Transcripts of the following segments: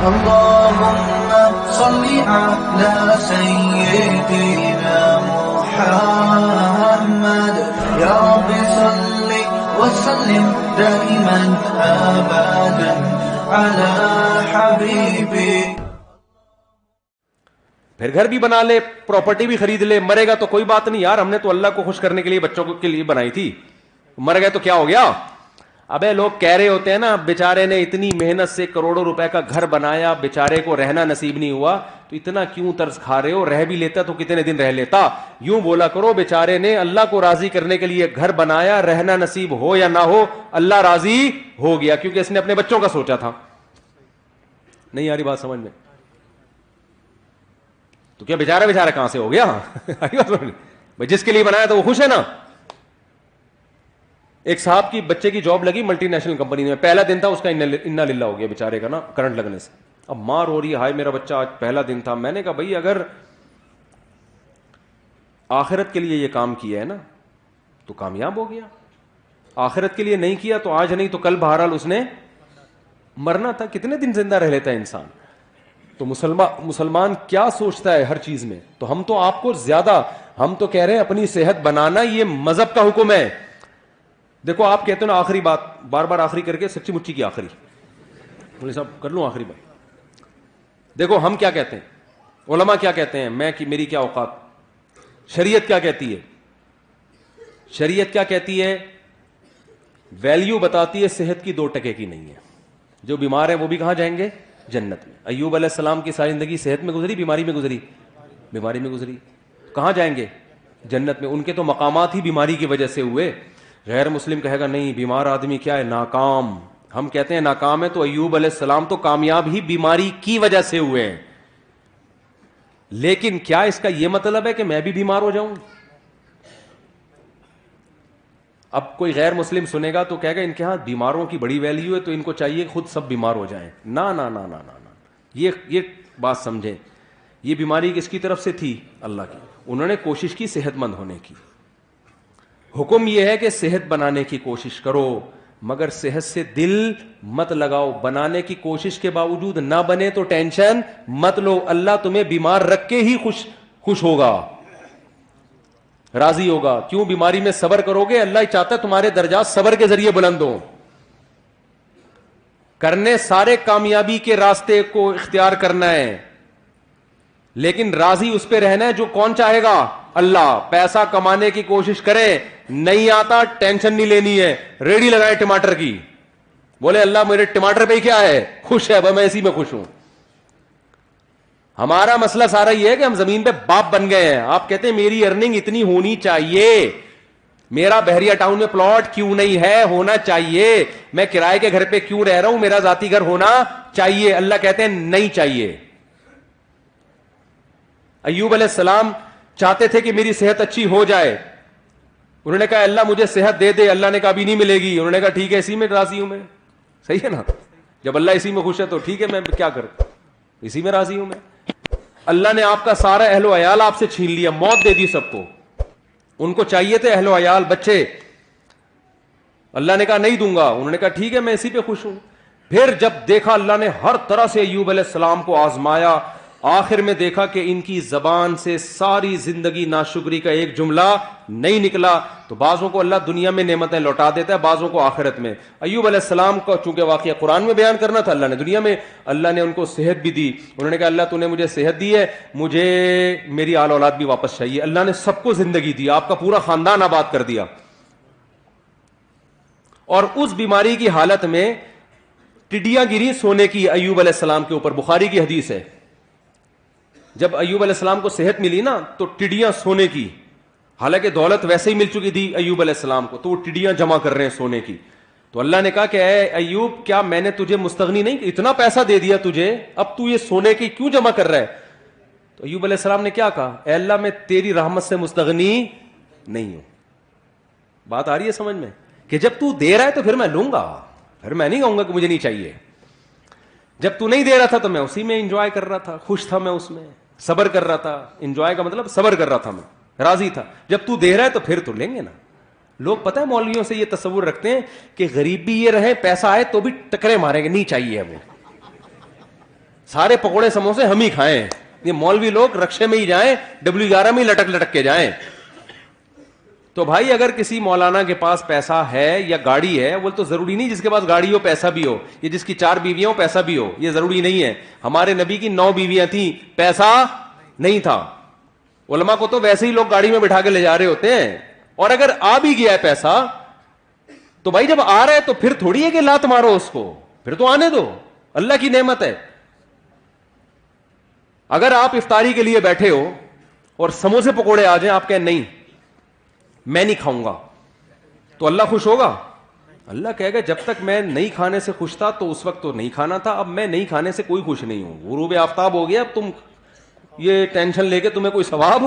اللهم صل على سيدنا محمد يا رب صل وسلم دائما ابدا على حبيبي. پھر گھر بھی بنا لے, پراپرٹی بھی خرید لے, مرے گا تو کوئی بات نہیں یار, ہم نے تو اللہ کو خوش کرنے کے لیے بچوں کے لیے بنائی تھی, مر گئے تو کیا ہو گیا. ابے لوگ کہہ رہے ہوتے ہیں نا, بیچارے نے اتنی محنت سے کروڑوں روپے کا گھر بنایا, بیچارے کو رہنا نصیب نہیں ہوا, تو اتنا کیوں طرز کھا رہے ہو, رہ بھی لیتا تو کتنے دن رہ لیتا. یوں بولا کرو, بیچارے نے اللہ کو راضی کرنے کے لیے گھر بنایا, رہنا نصیب ہو یا نہ ہو اللہ راضی ہو گیا, کیونکہ اس نے اپنے بچوں کا سوچا تھا. نہیں آ رہی بات سمجھ میں؟ تو کیا بیچارہ کہاں سے ہو گیا بھائی, جس کے لیے بنایا تو وہ خوش ہے نا. ایک صاحب کی بچے کی جاب لگی ملٹی نیشنل کمپنی میں, پہلا دن تھا اس کا, انا للہ ہو گیا بیچارے کا نا کرنٹ لگنے سے. اب ماں رو رہی ہے, ہائے میرا بچہ آج پہلا دن تھا. میں نے کہا بھائی اگر آخرت کے لیے یہ کام کیا ہے نا تو کامیاب ہو گیا, آخرت کے لیے نہیں کیا تو آج نہیں تو کل بہرحال اس نے مرنا تھا. کتنے دن زندہ رہ لیتا ہے انسان. تو مسلمان کیا سوچتا ہے ہر چیز میں. تو ہم تو آپ کو زیادہ, ہم تو کہہ رہے ہیں اپنی صحت بنانا یہ مذہب کا حکم ہے. دیکھو آپ کہتے ہیں نا آخری بات, بار بار آخری کر کے سچی مچی کی آخری, مولوی صاحب کر لوں آخری بات. دیکھو ہم کیا کہتے ہیں, علماء کیا کہتے ہیں, میری کیا اوقات, شریعت کیا کہتی ہے. شریعت کیا کہتی ہے, ویلیو بتاتی ہے صحت کی 2% کی نہیں ہے. جو بیمار ہیں وہ بھی کہاں جائیں گے, جنت میں. ایوب علیہ السلام کی ساری زندگی صحت میں گزری, بیماری میں گزری, بیماری میں گزری. کہاں جائیں گے, جنت میں. ان کے تو مقامات ہی بیماری کی وجہ سے ہوئے. غیر مسلم کہے گا نہیں بیمار آدمی کیا ہے, ناکام. ہم کہتے ہیں ناکام ہے, تو ایوب علیہ السلام تو کامیاب ہی بیماری کی وجہ سے ہوئے ہیں. لیکن کیا اس کا یہ مطلب ہے کہ میں بھی بیمار ہو جاؤں؟ اب کوئی غیر مسلم سنے گا تو کہے گا ان کے ہاں بیماروں کی بڑی ویلیو ہے تو ان کو چاہیے خود سب بیمار ہو جائیں. نا نا نا نا نا, یہ بات سمجھیں. یہ بیماری کس کی طرف سے تھی, اللہ کی. انہوں نے کوشش کی صحت مند ہونے کی. حکم یہ ہے کہ صحت بنانے کی کوشش کرو, مگر صحت سے دل مت لگاؤ. بنانے کی کوشش کے باوجود نہ بنے تو ٹینشن مت لو, اللہ تمہیں بیمار رکھ کے ہی خوش ہوگا, راضی ہوگا. کیوں بیماری میں صبر کرو گے, اللہ ہی چاہتا ہے تمہارے درجات صبر کے ذریعے بلند ہوں. کرنے سارے کامیابی کے راستے کو اختیار کرنا ہے, لیکن راضی اس پہ رہنا ہے جو کون چاہے گا, اللہ. پیسہ کمانے کی کوشش کرے, نہیں آتا ٹینشن نہیں لینی ہے. ریڑھی لگائے ٹماٹر کی, بولے اللہ میرے ٹماٹر پہ ہی کیا ہے, خوش ہے, میں اسی میں خوش ہوں. ہمارا مسئلہ سارا یہ ہے کہ ہم زمین پہ باپ بن گئے ہیں. آپ کہتے ہیں میری ارننگ اتنی ہونی چاہیے, میرا بحریہ ٹاؤن میں پلاٹ کیوں نہیں ہے, ہونا چاہیے. میں کرائے کے گھر پہ کیوں رہ رہا ہوں, میرا ذاتی گھر ہونا چاہیے. اللہ کہتے ہیں نہیں چاہیے. ایوب علیہ السلام چاہتے تھے کہ میری صحت اچھی ہو جائے. انہوں نے کہا اللہ مجھے صحت دے دے. اللہ نے کہا ابھی نہیں ملے گی. انہوں نے کہا ٹھیک ہے اسی میں راضی ہوں میں. صحیح ہے نا, جب اللہ اسی میں خوش ہے تو ٹھیک ہے, میں کیا کروں, اسی میں راضی ہوں میں. اللہ نے آپ کا سارا اہل و عیال آپ سے چھین لیا, موت دے دی سب کو. ان کو چاہیے تھے اہل و عیال بچے, اللہ نے کہا نہیں دوں گا. انہوں نے کہا ٹھیک ہے میں اسی پہ خوش ہوں. پھر جب دیکھا اللہ نے ہر طرح سے ایوب علیہ السلام کو آزمایا, آخر میں دیکھا کہ ان کی زبان سے ساری زندگی ناشکری کا ایک جملہ نہیں نکلا. تو بعضوں کو اللہ دنیا میں نعمتیں لوٹا دیتا ہے, بعضوں کو آخرت میں. ایوب علیہ السلام کو چونکہ واقعہ قرآن میں بیان کرنا تھا, اللہ نے دنیا میں, اللہ نے ان کو صحت بھی دی. انہوں نے کہا اللہ تو نے مجھے صحت دی ہے, مجھے میری آل اولاد بھی واپس چاہیے. اللہ نے سب کو زندگی دی, آپ کا پورا خاندان آباد کر دیا. اور اس بیماری کی حالت میں ٹڈیاں گری سونے کی ایوب علیہ السلام کے اوپر. بخاری کی حدیث ہے, جب ایوب علیہ السلام کو صحت ملی نا تو ٹڈیاں سونے کی, حالانکہ دولت ویسے ہی مل چکی تھی ایوب علیہ السلام کو, تو وہ ٹڈیاں جمع کر رہے ہیں سونے کی. تو اللہ نے کہا کہ اے ایوب کیا میں نے تجھے مستغنی نہیں, اتنا پیسہ دے دیا تجھے, اب تو یہ سونے کی کیوں جمع کر رہا ہے. تو ایوب علیہ السلام نے کیا کہا, اے اللہ میں تیری رحمت سے مستغنی نہیں ہوں. بات آ رہی ہے سمجھ میں, کہ جب تو دے رہا ہے تو پھر میں لوں گا, پھر میں نہیں کہوں گا کہ مجھے نہیں چاہیے. جب تو نہیں دے رہا تھا تو میں اسی میں انجوائے کر رہا تھا, خوش تھا میں اس میں, صبر کر رہا تھا. انجوائے کا مطلب صبر کر رہا تھا میں, راضی تھا. جب تو دے رہا ہے تو پھر تو لیں گے نا. لوگ پتہ ہے مولویوں سے یہ تصور رکھتے ہیں کہ غریب بھی یہ رہے, پیسہ آئے تو بھی ٹکرے ماریں گے, نہیں چاہیے ہمیں. سارے پکوڑے سموسے ہم ہی کھائیں, یہ مولوی لوگ رکشے میں ہی جائیں, W11 میں ہی لٹک لٹک کے جائیں. تو بھائی اگر کسی مولانا کے پاس پیسہ ہے یا گاڑی ہے, وہ تو ضروری نہیں جس کے پاس گاڑی ہو پیسہ بھی ہو, یہ جس کی 4 بیویاں ہو پیسہ بھی ہو, یہ ضروری نہیں ہے. ہمارے نبی کی 9 بیویاں تھیں, پیسہ نہیں تھا. علماء کو تو ویسے ہی لوگ گاڑی میں بٹھا کے لے جا رہے ہوتے ہیں. اور اگر آ بھی گیا ہے پیسہ تو بھائی جب آ رہا ہے تو پھر تھوڑی ہے کہ لات مارو اس کو, پھر تو آنے دو, اللہ کی نعمت ہے. اگر آپ افطاری کے لیے بیٹھے ہو اور سموسے پکوڑے آ جائیں, آپ کہیں نہیں میں نہیں کھاؤں گا, تو اللہ خوش ہوگا؟ اللہ کہے گا جب تک میں نہیں کھانے سے خوش تھا تو اس وقت تو نہیں کھانا تھا, اب میں نہیں کھانے سے کوئی خوش نہیں ہوں. غروب آفتاب ہو گیا, اب تم یہ ٹینشن لے کے تمہیں کوئی ثواب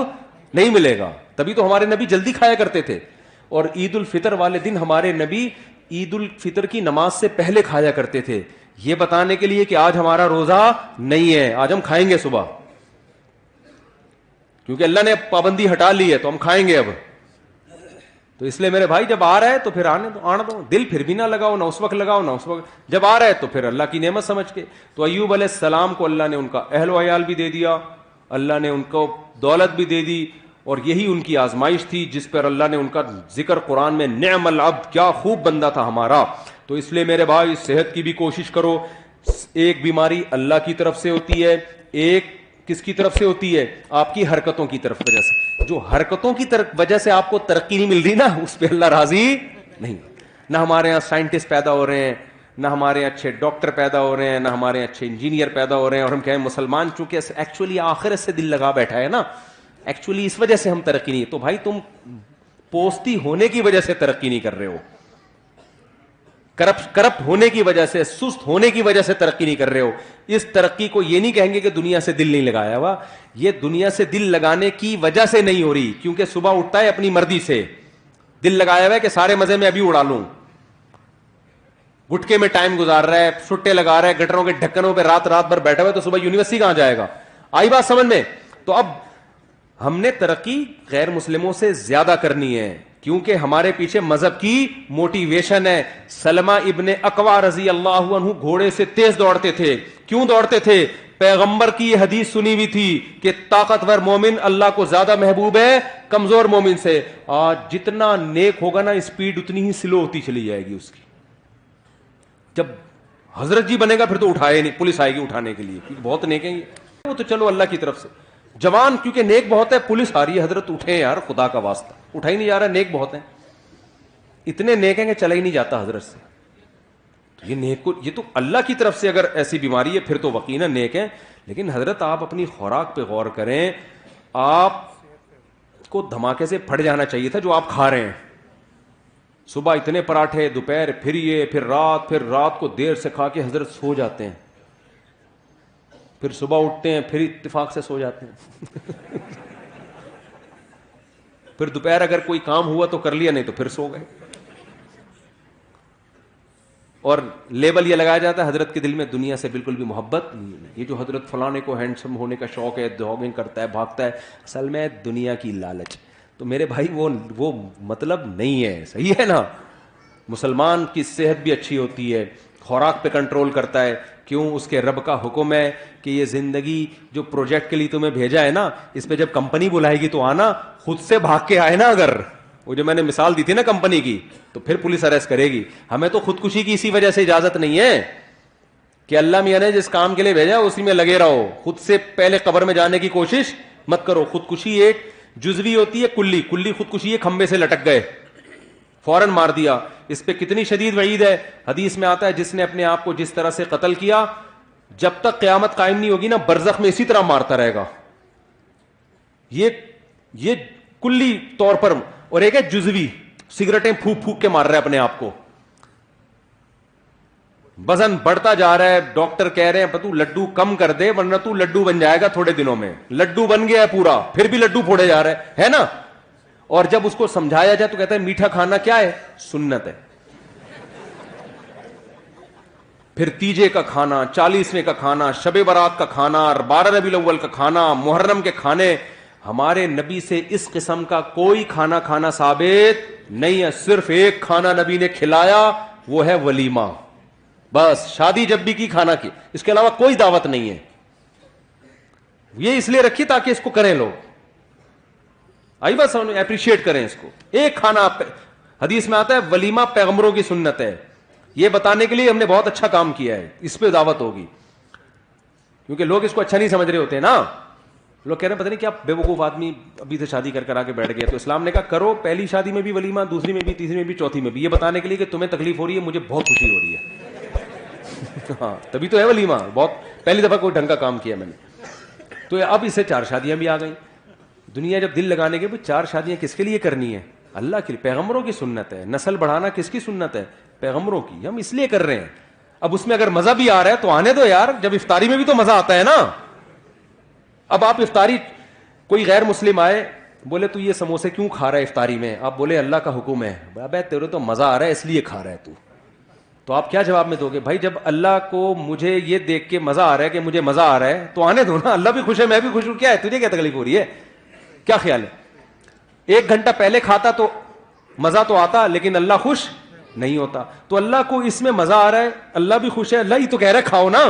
نہیں ملے گا. تبھی تو ہمارے نبی جلدی کھایا کرتے تھے. اور عید الفطر والے دن ہمارے نبی عید الفطر کی نماز سے پہلے کھایا کرتے تھے, یہ بتانے کے لیے کہ آج ہمارا روزہ نہیں ہے, آج ہم کھائیں گے صبح, کیونکہ اللہ نے پابندی ہٹا لی ہے تو ہم کھائیں گے اب. تو اس لیے میرے بھائی جب آ رہا ہے تو پھر آنے دو, دل پھر بھی نہ لگاؤ, نہ اس وقت لگاؤ نہ اس وقت, جب آ رہا ہے تو پھر اللہ کی نعمت سمجھ کے. تو ایوب علیہ السلام کو اللہ نے ان کا اہل و عیال بھی دے دیا, اللہ نے ان کو دولت بھی دے دی, اور یہی ان کی آزمائش تھی جس پر اللہ نے ان کا ذکر قرآن میں نعم العبد, کیا خوب بندہ تھا ہمارا. تو اس لیے میرے بھائی صحت کی بھی کوشش کرو. ایک بیماری اللہ کی طرف سے ہوتی ہے, ایک کس کی طرف سے ہوتی ہے؟ آپ کی حرکتوں کی طرف وجہ سے. جو حرکتوں کی وجہ سے آپ کو ترقی نہیں مل رہی نا, اس پہ اللہ راضی نہیں. نہ ہمارے یہاں سائنٹسٹ پیدا ہو رہے ہیں, نہ ہمارے اچھے ڈاکٹر پیدا ہو رہے ہیں, نہ ہمارے اچھے انجینئر پیدا ہو رہے ہیں, اور ہم کہیں مسلمان چونکہ ایکچولی آخرت سے دل لگا بیٹھا ہے نا, ایکچولی اس وجہ سے ہم ترقی نہیں. تو بھائی تم پوستی ہونے کی وجہ سے ترقی نہیں کر رہے ہو, کرپٹ ہونے کی وجہ سے, سست ہونے کی وجہ سے ترقی نہیں کر رہے ہو. اس ترقی کو یہ نہیں کہیں گے کہ دنیا سے دل نہیں لگایا ہوا, یہ دنیا سے دل لگانے کی وجہ سے نہیں ہو رہی, کیونکہ صبح اٹھتا ہے اپنی مرضی سے, دل لگایا ہوا ہے کہ سارے مزے میں ابھی اڑا لوں, گٹکے میں ٹائم گزار رہا ہے, سٹے لگا رہا ہے, گٹروں کے ڈھکنوں پہ رات رات بھر بیٹھا ہوا ہے, تو صبح یونیورسٹی کہاں جائے گا؟ آئی بات سمجھ میں؟ تو اب ہم نے ترقی غیر مسلموں سے زیادہ کرنی ہے, کیونکہ ہمارے پیچھے مذہب کی موٹیویشن ہے. سلمہ ابن اکوا رضی اللہ عنہ گھوڑے سے تیز دوڑتے تھے. کیوں دوڑتے تھے؟ پیغمبر کی یہ حدیث سنی ہوئی تھی کہ طاقتور مومن اللہ کو زیادہ محبوب ہے کمزور مومن سے. آج جتنا نیک ہوگا نا, اسپیڈ اتنی ہی سلو ہوتی چلی جائے گی اس کی. جب حضرت جی بنے گا پھر تو اٹھائے نہیں, پولیس آئے گی اٹھانے کے لیے, کیونکہ بہت نیک ہیں یہ. وہ تو چلو اللہ کی طرف سے. جوان کیونکہ نیک بہت ہے, پولیس آ رہی ہے, حضرت اٹھے یار خدا کا واسطہ, اٹھا ہی نہیں جا رہا, نیک بہت ہیں, اتنے نیک ہیں کہ چلا ہی نہیں جاتا حضرت سے. یہ نیک کو, یہ تو اللہ کی طرف سے اگر ایسی بیماری ہے پھر تو یقیناً نیک ہے. لیکن حضرت آپ اپنی خوراک پہ غور کریں, آپ کو دھماکے سے پھٹ جانا چاہیے تھا جو آپ کھا رہے ہیں. صبح اتنے پراٹھے, دوپہر پھر یہ, پھر رات کو دیر سے کھا کے حضرت سو جاتے ہیں, پھر صبح اٹھتے ہیں پھر اتفاق سے سو جاتے ہیں. پھر دوپہر اگر کوئی کام ہوا تو کر لیا, نہیں تو پھر سو گئے. اور لیبل یہ لگایا جاتا ہے حضرت کے دل میں دنیا سے بالکل بھی محبت نہیں ہے. یہ جو حضرت فلانے کو ہینڈسم ہونے کا شوق ہے, جاگنگ کرتا ہے, بھاگتا ہے, اصل میں دنیا کی لالچ. تو میرے بھائی وہ مطلب نہیں ہے, صحیح ہے نا. مسلمان کی صحت بھی اچھی ہوتی ہے, خوراک پہ کنٹرول کرتا ہے. کیوں؟ اس کے رب کا حکم ہے کہ یہ زندگی جو پروجیکٹ کے لیے تمہیں بھیجا ہے نا, اس پہ جب کمپنی بلائے گی تو آنا, خود سے بھاگ کے آئے نا. اگر وہ جو میں نے مثال دی تھی نا کمپنی کی, تو پھر پولیس اریسٹ کرے گی. ہمیں تو خودکشی کی اسی وجہ سے اجازت نہیں ہے کہ اللہ میاں نے جس کام کے لیے بھیجا اسی میں لگے رہو, خود سے پہلے قبر میں جانے کی کوشش مت کرو. خودکشی ایک جزوی ہوتی ہے, کلی خودکشی ہے, کھمبے سے لٹک گئے, فوراً مار دیا. اس پہ کتنی شدید وعید ہے. حدیث میں آتا ہے جس نے اپنے آپ کو جس طرح سے قتل کیا, جب تک قیامت قائم نہیں ہوگی نا, برزخ میں اسی طرح مارتا رہے گا. یہ کلی طور پر. اور ایک ہے جزوی, سگریٹیں پھونک پھونک کے مار رہا ہے اپنے آپ کو, وزن بڑھتا جا رہا ہے, ڈاکٹر کہہ رہے ہیں تو لڈو کم کر دے ورنہ تو لڈو بن جائے گا تھوڑے دنوں میں. لڈو بن گیا ہے پورا, پھر بھی لڈو پھوڑے جا رہا ہے نا. اور جب اس کو سمجھایا جائے تو کہتا ہے میٹھا کھانا کیا ہے؟ سنت ہے. پھر تیجے کا کھانا, 40ویں کا کھانا, شب برات کا کھانا, 12 ربیع الاول کا کھانا, محرم کے کھانے. ہمارے نبی سے اس قسم کا کوئی کھانا ثابت نہیں ہے. صرف ایک کھانا نبی نے کھلایا, وہ ہے ولیمہ. بس شادی جب بھی کی کھانا کی, اس کے علاوہ کوئی دعوت نہیں ہے. یہ اس لیے رکھی تاکہ اس کو کریں لوگ, آئی بس اپریشیٹ کریں اس کو. ایک کھانا حدیث میں آتا ہے ولیمہ پیغمبروں کی سنت ہے, یہ بتانے کے لیے ہم نے بہت اچھا کام کیا ہے, اس پہ دعوت ہوگی. کیونکہ لوگ اس کو اچھا نہیں سمجھ رہے ہوتے نا, لوگ کہہ رہے ہیں پتہ نہیں کیا بے وقوف آدمی ابھی سے شادی کر آ کے بیٹھ گئے. تو اسلام نے کہا کرو, پہلی شادی میں بھی ولیمہ, دوسری میں بھی, تیسری میں بھی, چوتھی میں بھی, یہ بتانے کے لیے کہ تمہیں تکلیف ہو رہی ہے, مجھے بہت خوشی ہو رہی ہے. ہاں تبھی تو ہے ولیمہ, بہت پہلی دفعہ کوئی ڈھنگ کا کام کیا میں نے. تو اب اس سے 4 شادیاں بھی آ گئیں. دنیا جب دل لگانے کے 4 شادیاں کس کے لیے کرنی ہے؟ اللہ کے لیے, پیغمبروں کی سنت ہے. نسل بڑھانا کس کی سنت ہے؟ پیغمبروں کی. ہم اس لیے کر رہے ہیں. اب اس میں اگر مزہ بھی آ رہا ہے تو آنے دو یار, جب افطاری میں بھی تو مزہ آتا ہے نا. اب آپ افطاری, کوئی غیر مسلم آئے بولے تو یہ سموسے کیوں کھا رہا ہے افطاری میں, آپ بولے اللہ کا حکم ہے. ابے تیرے تو مزہ آ رہا ہے اس لیے کھا رہا ہے تو آپ کیا جواب میں دو گے؟ بھائی جب اللہ کو مجھے یہ دیکھ کے مزہ آ رہا ہے کہ مجھے مزہ آ رہا ہے تو آنے دو نا, اللہ بھی خوش ہے میں بھی خوش ہوں, کیا ہے تجھے کیا تکلیف ہو رہی ہے؟ کیا خیال ہے؟ 1 گھنٹہ پہلے کھاتا تو مزہ تو آتا, لیکن اللہ خوش نہیں ہوتا. تو اللہ کو اس میں مزہ آ رہا ہے, اللہ بھی خوش ہے, اللہ ہی تو کہہ رہا ہے کھاؤ نا,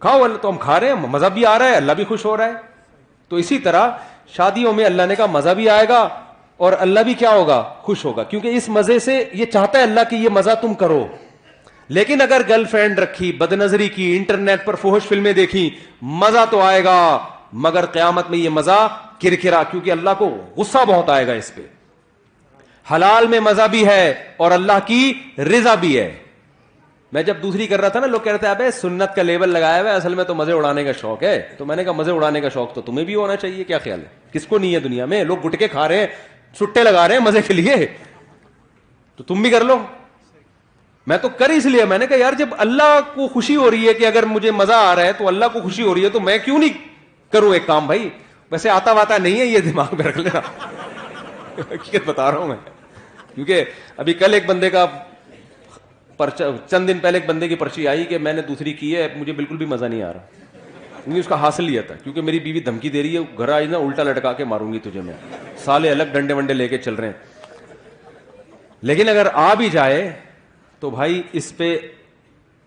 کھاؤ. اللہ تو ہم کھا رہے ہیں, مزہ بھی آ رہا ہے, اللہ بھی خوش ہو رہا ہے. تو اسی طرح شادیوں میں اللہ نے کہا مزہ بھی آئے گا اور اللہ بھی کیا ہوگا؟ خوش ہوگا, کیونکہ اس مزے سے یہ چاہتا ہے اللہ کہ یہ مزہ تم کرو. لیکن اگر گرل فرینڈ رکھی, بد نظری کی, انٹرنیٹ پر فحش فلمیں دیکھی, مزہ تو آئے گا مگر قیامت میں یہ مزہ کرکرا, کیونکہ اللہ کو غصہ بہت آئے گا اس پہ. حلال میں مزہ بھی ہے اور اللہ کی رضا بھی ہے. میں جب دوسری کر رہا تھا نا, لوگ کہہ رہے تھے ابے سنت کا لیبل لگایا ہوا ہے, اصل میں تو مزے اڑانے کا شوق ہے. تو میں نے کہا مزے اڑانے کا شوق تو تمہیں بھی ہونا چاہیے, کیا خیال ہے؟ کس کو نہیں ہے دنیا میں؟ لوگ گٹکے کھا رہے ہیں, چھٹے لگا رہے ہیں مزے کے لیے, تو تم بھی کر لو. میں تو کر اس لیے, میں نے کہا یار جب اللہ کو خوشی ہو رہی ہے کہ اگر مجھے مزہ آ رہا ہے تو اللہ کو خوشی ہو رہی ہے, تو میں کیوں نہیں کروں ایک کام. بھائی ویسے آتا واتا نہیں ہے, یہ دماغ میں رکھ لینا, حقیقت بتا رہا ہوں میں. کیونکہ ابھی کل ایک بندے کا چند دن پہلے ایک بندے کی پرچی آئی کہ میں نے دوسری کی ہے, مجھے بالکل بھی مزہ نہیں آ رہا. کیونکہ اس کا حاصل یہ تھا, کیونکہ میری بیوی دھمکی دے رہی ہے, گھر آئی نا الٹا لٹکا کے ماروں گی تجھے, میں سالے الگ ڈنڈے ونڈے لے کے چل رہے ہیں. لیکن اگر آ بھی جائے تو بھائی اس پہ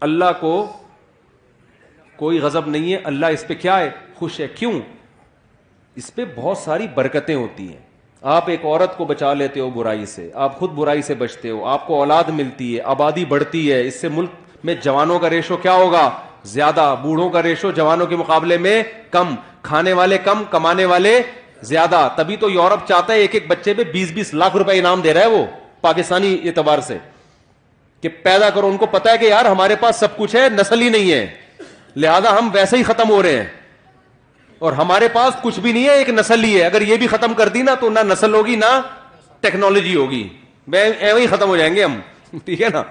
اللہ کو کوئی غضب نہیں ہے, اللہ اس پہ کیا ہے؟ خوش ہے. کیوں؟ اس پہ بہت ساری برکتیں ہوتی ہیں. آپ ایک عورت کو بچا لیتے ہو برائی سے, آپ خود برائی سے بچتے ہو, آپ کو اولاد ملتی ہے, آبادی بڑھتی ہے, اس سے ملک میں جوانوں کا ریشو کیا ہوگا؟ زیادہ. بوڑھوں کا ریشو جوانوں کے مقابلے میں کم, کھانے والے کم, کمانے والے زیادہ. تبھی تو یورپ چاہتا ہے ایک ایک بچے پہ 20-20 لاکھ روپے انعام دے رہا ہے وہ, پاکستانی اعتبار سے, کہ پیدا کرو. ان کو پتا ہے کہ یار ہمارے پاس سب کچھ ہے, نسل ہی نہیں ہے, لہذا ہم ویسے ہی ختم ہو رہے ہیں, اور ہمارے پاس کچھ بھی نہیں ہے, ایک نسل ہی ہے. اگر یہ بھی ختم کر دی نا تو نہ نسل ہوگی نہ ٹیکنالوجی ہوگی, ایویں ہی ختم ہو جائیں گے ہم. ٹھیک ہے نا؟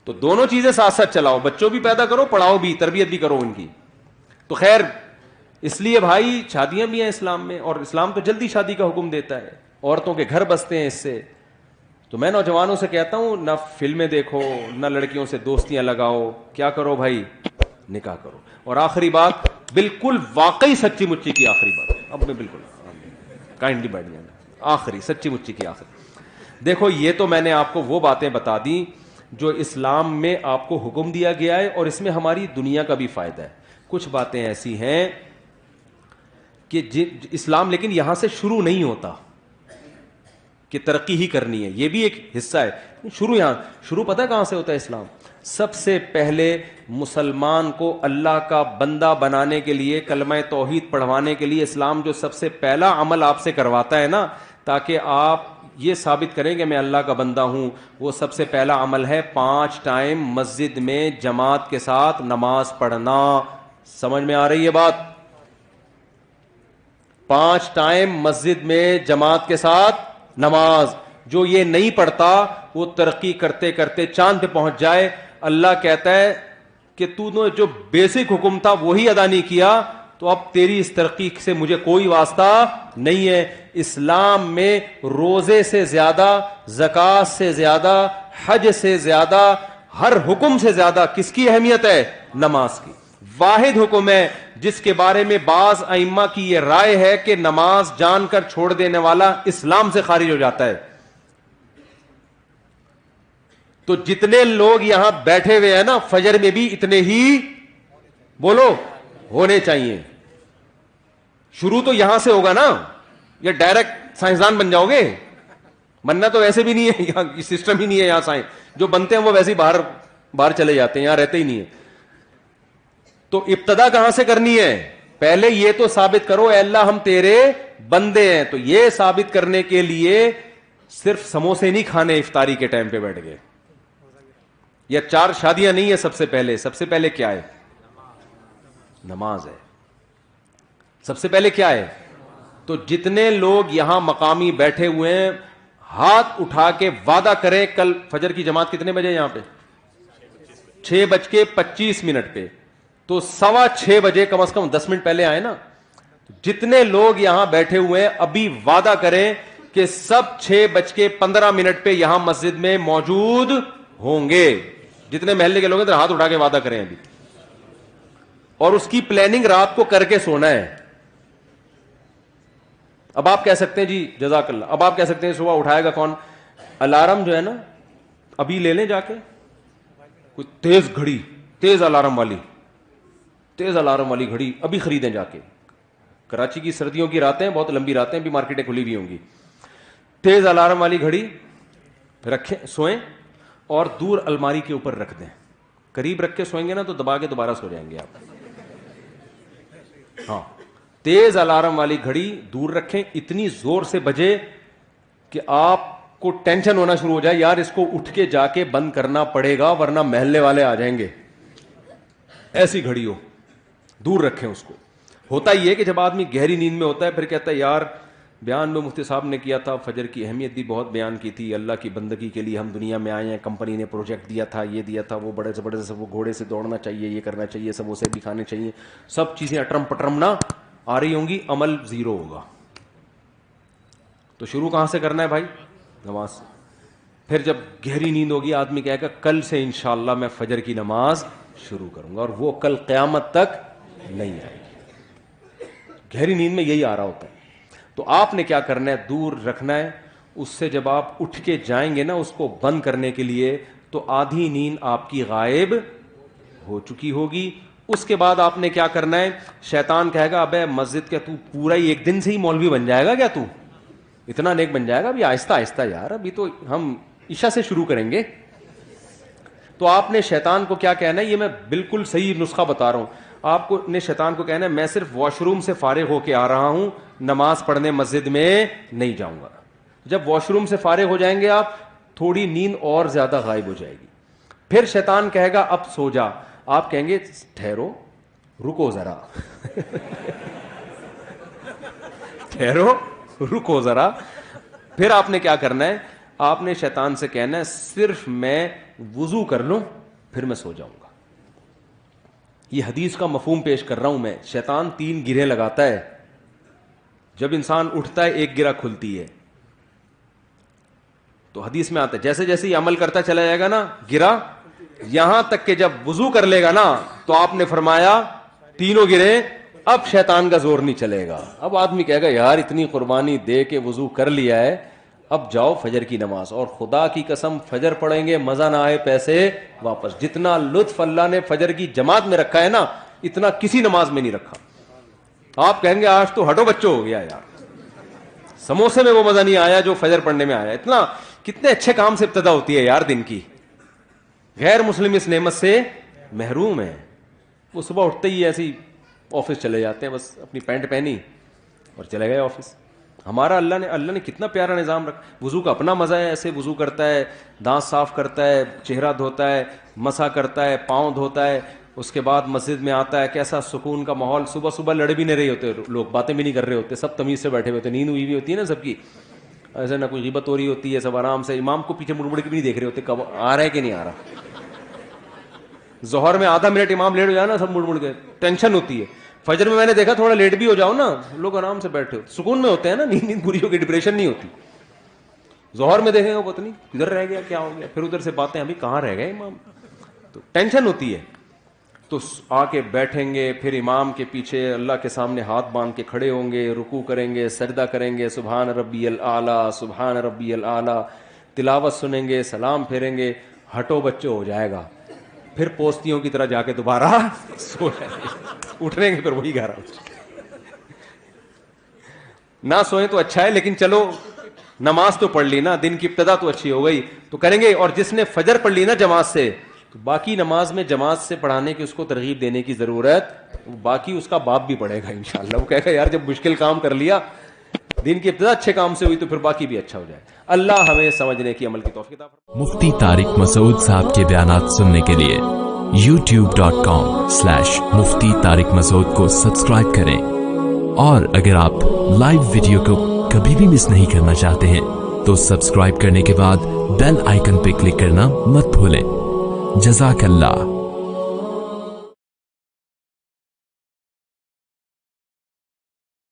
تو دونوں چیزیں ساتھ ساتھ چلاؤ, بچوں بھی پیدا کرو, پڑھاؤ بھی, تربیت بھی کرو ان کی. تو خیر اس لیے بھائی شادیاں بھی ہیں اسلام میں, اور اسلام تو جلدی شادی کا حکم دیتا ہے, عورتوں کے گھر بستے ہیں اس سے. تو میں نوجوانوں سے کہتا ہوں نہ فلمیں دیکھو, نہ لڑکیوں سے دوستیاں لگاؤ, کیا کرو بھائی؟ نکاح کرو. اور آخری بات, بالکل واقعی سچی مچی کی آخری بات, اب میں بالکل کائنڈلی بیٹھ جانا, آخری سچی مچی کی آخری. دیکھو یہ تو میں نے آپ کو وہ باتیں بتا دی جو اسلام میں آپ کو حکم دیا گیا ہے, اور اس میں ہماری دنیا کا بھی فائدہ ہے. کچھ باتیں ایسی ہیں کہ اسلام لیکن یہاں سے شروع نہیں ہوتا کہ ترقی ہی کرنی ہے, یہ بھی ایک حصہ ہے. شروع پتہ ہے کہاں سے ہوتا ہے اسلام؟ سب سے پہلے مسلمان کو اللہ کا بندہ بنانے کے لیے, کلمہ توحید پڑھوانے کے لیے اسلام جو سب سے پہلا عمل آپ سے کرواتا ہے نا, تاکہ آپ یہ ثابت کریں کہ میں اللہ کا بندہ ہوں, وہ سب سے پہلا عمل ہے 5 ٹائم مسجد میں جماعت کے ساتھ نماز پڑھنا. سمجھ میں آ رہی ہے بات؟ 5 ٹائم مسجد میں جماعت کے ساتھ نماز. جو یہ نہیں پڑھتا وہ ترقی کرتے کرتے چاند پہ پہنچ جائے. اللہ کہتا ہے کہ تو نے جو بیسک حکم تھا وہی ادا نہیں کیا, تو اب تیری اس ترقی سے مجھے کوئی واسطہ نہیں ہے. اسلام میں روزے سے زیادہ, زکوٰۃ سے زیادہ, حج سے زیادہ, ہر حکم سے زیادہ کس کی اہمیت ہے؟ نماز کی. واحد حکم ہے جس کے بارے میں بعض ائمہ کی یہ رائے ہے کہ نماز جان کر چھوڑ دینے والا اسلام سے خارج ہو جاتا ہے. تو جتنے لوگ یہاں بیٹھے ہوئے ہیں نا, فجر میں بھی اتنے ہی بولو ہونے چاہیے. شروع تو یہاں سے ہوگا نا, یا ڈائریکٹ سائنسدان بن جاؤ گے؟ بننا تو ویسے بھی نہیں ہے, یہاں سسٹم ہی نہیں ہے. یہاں سائنس جو بنتے ہیں وہ ویسے ہی باہر چلے جاتے ہیں, یہاں رہتے ہی نہیں ہے. تو ابتدا کہاں سے کرنی ہے؟ پہلے یہ تو ثابت کرو اے اللہ ہم تیرے بندے ہیں. تو یہ ثابت کرنے کے لیے صرف سموسے نہیں کھانے افطاری کے ٹائم پہ بیٹھ گئے, یا 4 شادیاں نہیں ہے. سب سے پہلے کیا ہے؟ نماز ہے. سب سے پہلے کیا ہے؟ تو جتنے لوگ یہاں مقامی بیٹھے ہوئے ہیں, ہاتھ اٹھا کے وعدہ کریں کل فجر کی جماعت کتنے بجے یہاں پہ؟ 6:25 پہ. تو 6:15 بجے کم از کم 10 منٹ پہلے آئے نا. جتنے لوگ یہاں بیٹھے ہوئے ہیں ابھی وعدہ کریں کہ سب 6:15 پہ یہاں مسجد میں موجود ہوں گے. جتنے محلے کے لوگ ہیں ہاتھ اٹھا کے وعدہ کریں ابھی. اور اس کی پلاننگ رات کو کر کے سونا ہے. اب آپ کہہ سکتے ہیں جی جزاک اللہ, اب آپ کہہ سکتے ہیں صبح اٹھائے گا کون؟ الارم جو ہے نا ابھی لے لیں جا کے, کوئی تیز الارم والی گھڑی ابھی خریدیں جا کے. کراچی کی سردیوں کی راتیں بہت لمبی راتیں, بھی مارکیٹیں کھلی ہوئی ہوں گی. تیز الارم والی گھڑی رکھیں, سوئیں اور دور الماری کے اوپر رکھ دیں. قریب رکھ کے سوئیں گے نا تو دبا کے دوبارہ سو جائیں گے آپ. ہاں, تیز الارم والی گھڑی دور رکھیں, اتنی زور سے بجے کہ آپ کو ٹینشن ہونا شروع ہو جائے, یار اس کو اٹھ کے جا کے بند کرنا پڑے گا ورنہ محلے والے آ جائیں گے. ایسی گھڑی ہو, دور رکھیں اس کو. ہوتا ہی ہے کہ جب آدمی گہری نیند میں ہوتا ہے پھر کہتا ہے یار بیان میں مفتی صاحب نے کیا تھا, فجر کی اہمیت بھی بہت بیان کی تھی, اللہ کی بندگی کے لیے ہم دنیا میں آئے ہیں, کمپنی نے پروجیکٹ دیا تھا, یہ دیا تھا, وہ بڑے سے بڑے سے وہ گھوڑے سے دوڑنا چاہیے, یہ کرنا چاہیے, سموسے بھی کھانے چاہیے, سب چیزیں اٹرم پٹرم نہ آ رہی ہوں گی, عمل زیرو ہوگا. تو شروع کہاں سے کرنا ہے بھائی؟ نماز سے. پھر جب گہری نیند ہوگی آدمی کہے گا کل سے انشاءاللہ میں فجر کی نماز شروع کروں گا, اور وہ کل قیامت تک نہیں آئے گی. گہری نیند میں یہی آ رہا ہوتا ہے. تو آپ نے کیا کرنا ہے؟ دور رکھنا ہے. اس سے جب آپ اٹھ کے جائیں گے نا اس کو بند کرنے کے لیے, تو آدھی نیند آپ کی غائب ہو چکی ہوگی. اس کے بعد آپ نے کیا کرنا ہے؟ شیطان کہے گا ابے مسجد کے تو پورا ہی ایک دن سے ہی مولوی بن جائے گا کیا, تو اتنا نیک بن جائے گا؟ ابھی آہستہ آہستہ یار, ابھی تو ہم عشاء سے شروع کریں گے. تو آپ نے شیطان کو کیا کہنا ہے؟ یہ میں بالکل صحیح نسخہ بتا رہا ہوں. آپ کو نے شیطان کو کہنا ہے میں صرف واش روم سے فارغ ہو کے آ رہا ہوں, نماز پڑھنے مسجد میں نہیں جاؤں گا. جب واش روم سے فارغ ہو جائیں گے آپ, تھوڑی نیند اور زیادہ غائب ہو جائے گی. پھر شیطان کہے گا اب سو جا. آپ کہیں گے ٹھہرو رکو ذرا ٹھہرو رکو ذرا. پھر آپ نے کیا کرنا ہے؟ آپ نے شیطان سے کہنا ہے صرف میں وضو کر لوں پھر میں سو جاؤں گا. یہ حدیث کا مفہوم پیش کر رہا ہوں میں. شیطان 3 گرہیں لگاتا ہے. جب انسان اٹھتا ہے ایک گرہ کھلتی ہے. تو حدیث میں آتا ہے جیسے جیسے یہ عمل کرتا چلا جائے گا نا گرہ, یہاں تک کہ جب وضو کر لے گا نا, تو آپ نے فرمایا 3 گرہیں, اب شیطان کا زور نہیں چلے گا. اب آدمی کہے گا یار اتنی قربانی دے کے وضو کر لیا ہے, اب جاؤ فجر کی نماز. اور خدا کی قسم فجر پڑھیں گے مزہ نہ آئے پیسے واپس. جتنا لطف اللہ نے فجر کی جماعت میں رکھا ہے نا, اتنا کسی نماز میں نہیں رکھا. آپ کہیں گے آج تو ہٹو بچوں ہو گیا یار, سموسے میں وہ مزہ نہیں آیا جو فجر پڑھنے میں آیا. اتنا کتنے اچھے کام سے ابتدا ہوتی ہے یار دن کی. غیر مسلم اس نعمت سے محروم ہے. وہ صبح اٹھتے ہی ایسی آفس چلے جاتے ہیں, بس اپنی پینٹ پہنی اور چلے گئے آفس. ہمارا اللہ نے کتنا پیارا نظام رکھا. وضو کا اپنا مزہ ہے, ایسے وضو کرتا ہے, دانت صاف کرتا ہے, چہرہ دھوتا ہے, مسح کرتا ہے, پاؤں دھوتا ہے, اس کے بعد مسجد میں آتا ہے. کیسا سکون کا ماحول. صبح صبح لڑ بھی نہیں رہے ہوتے لوگ, باتیں بھی نہیں کر رہے ہوتے, سب تمیز سے بیٹھے ہوئے ہوتے, نیند ہوئی بھی ہوتی ہے نا سب کی, ایسے نہ کوئی غیبت ہو رہی ہوتی ہے, سب آرام سے. امام کو پیچھے مڑ مڑ کے بھی نہیں دیکھ رہے ہوتے کب آ رہا ہے کہ نہیں آ رہا. ظہر میں آدھا منٹ امام لیٹ ہو جائے نا, سب مڑ مڑ کے ٹینشن ہوتی ہے. فجر میں نے دیکھا تھوڑا لیٹ بھی ہو جاؤ نا, لوگ آرام سے بیٹھے ہوتے, سکون میں ہوتے ہیں نا, نیند پوری ہو گئی, ڈپریشن نہیں ہوتی. ظہر میں دیکھیں گے پتہ نہیں کدھر رہ گیا, کیا ہو گیا, پھر ادھر سے باتیں ابھی کہاں رہ گئے امام, تو ٹینشن ہوتی ہے. تو آ کے بیٹھیں گے, پھر امام کے پیچھے اللہ کے سامنے ہاتھ باندھ کے کھڑے ہوں گے, رکوع کریں گے, سجدہ کریں گے, سبحان ربی الاعلیٰ سبحان ربی الاعلیٰ, تلاوت سنیں گے, سلام پھیریں گے, ہٹو بچوں ہو جائے گا. پھر پوستیوں کی طرح جا کے دوبارہ سو جائیں گے. اٹھنے کے پھر وہی 11 نہ سوئیں تو اچھا ہے، لیکن چلو نماز تو پڑھ لی نا، دن کی ابتدا تو اچھی ہو گئی تو کریں گے. اور جس نے فجر پڑھ لی نا جماعت سے، تو باقی نماز میں جماعت سے پڑھانے کی اس کو ترغیب دینے کی ضرورت، باقی اس کا باپ بھی پڑھے گا انشاءاللہ. وہ کہے گا یار جب مشکل کام کر لیا، دن کی ابتدا اچھے کام سے ہوئی تو پھر باقی بھی اچھا ہو جائے. اللہ ہمیں سمجھنے کی عمل کی توفیق عطا فرمائے. مفتی طارق مسعود صاحب کے بیانات سننے کے لیے youtube.com/مفتی طارق مسعود کو سبسکرائب کریں، اور اگر آپ لائیو ویڈیو کو کبھی بھی مس نہیں کرنا چاہتے ہیں تو سبسکرائب کرنے کے بعد بیل آئیکن پہ کلک کرنا مت بھولیں. جزاک اللہ.